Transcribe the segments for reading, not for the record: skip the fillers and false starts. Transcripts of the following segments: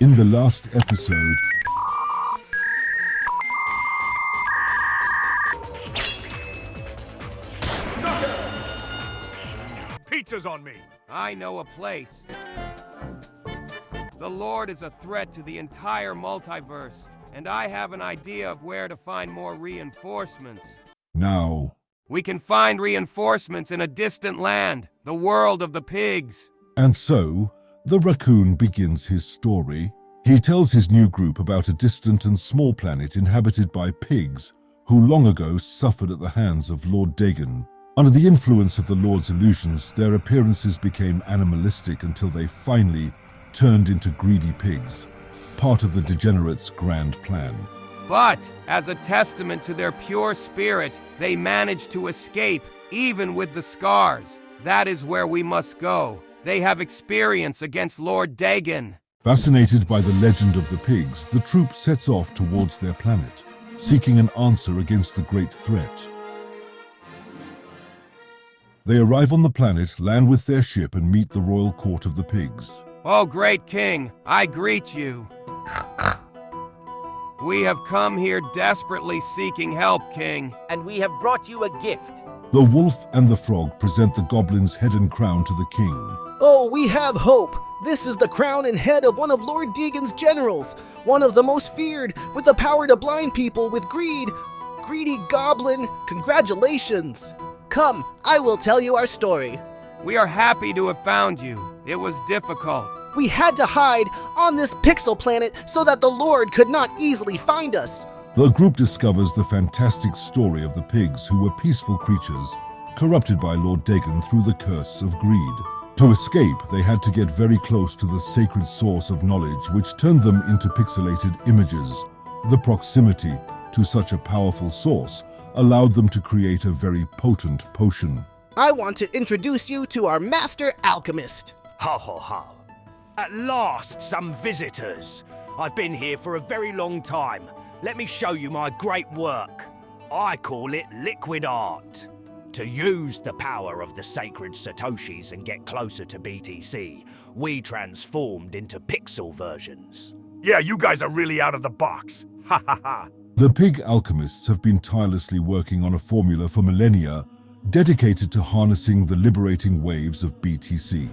In the last episode, Pizza's on me! I know a place. The Lord is a threat to the entire multiverse, and I have an idea of where to find more reinforcements. now, We can find reinforcements in a distant land, the world of the pigs. and so, the raccoon begins his story. He tells his new group about a distant and small planet inhabited by pigs who long ago suffered at the hands of Lord Degen. Under the influence of the Lord's illusions, their appearances became animalistic until they finally turned into greedy pigs, part of the degenerate's grand plan. But, as a testament to their pure spirit, they managed to escape, even with the scars. That is where we must go. They have experience against Lord Degen. Fascinated by the legend of the pigs, the troop sets off towards their planet, seeking an answer against the great threat. They arrive on the planet, land with their ship, and meet the royal court of the pigs. Oh, great king, I greet you. We have come here desperately seeking help, king. And we have brought you a gift. The wolf and the frog present the goblin's head and crown to the king. Oh, we have hope! This is the crown and head of one of Lord Degen's generals, one of the most feared, with the power to blind people with greed. Greedy goblin, congratulations! Come, I will tell you our story. We are happy to have found you. It was difficult. We had to hide on this pixel planet so that the Lord could not easily find us. The group discovers the fantastic story of the pigs who were peaceful creatures, corrupted by Lord Degen through the curse of greed. To escape, they had to get very close to the sacred source of knowledge, which turned them into pixelated images. The proximity to such a powerful source allowed them to create a very potent potion. I want to introduce you to our master alchemist. Ho ho ho. At last, some visitors. I've been here for a very long time. Let me show you my great work. I call it liquid art. To use the power of the sacred Satoshis and get closer to BTC, we transformed into pixel versions. Yeah, you guys are really out of the box. Ha ha ha. The pig alchemists have been tirelessly working on a formula for millennia dedicated to harnessing the liberating waves of BTC.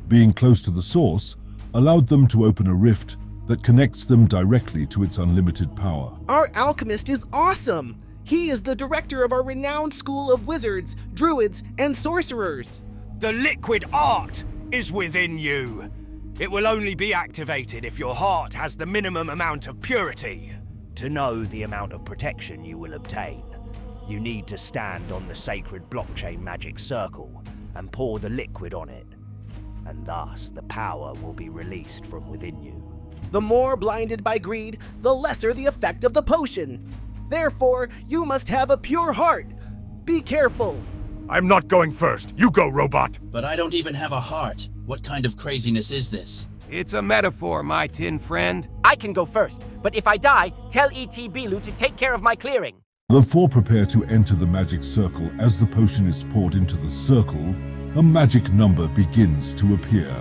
Being close to the source allowed them to open a rift that connects them directly to its unlimited power. Our alchemist is awesome! He is the director of our renowned school of wizards, druids, and sorcerers. The liquid art is within you. It will only be activated if your heart has the minimum amount of purity. To know the amount of protection you will obtain, you need to stand on the sacred blockchain magic circle and pour the liquid on it, and thus the power will be released from within you. The more blinded by greed, the lesser the effect of the potion. Therefore, you must have a pure heart. Be careful. I'm not going first. You go, robot. But I don't even have a heart. What kind of craziness is this? It's a metaphor, my tin friend. I can go first, but if I die, tell E.T. Bilu to take care of my clearing. The four prepare to enter the magic circle. As the potion is poured into the circle, a magic number begins to appear.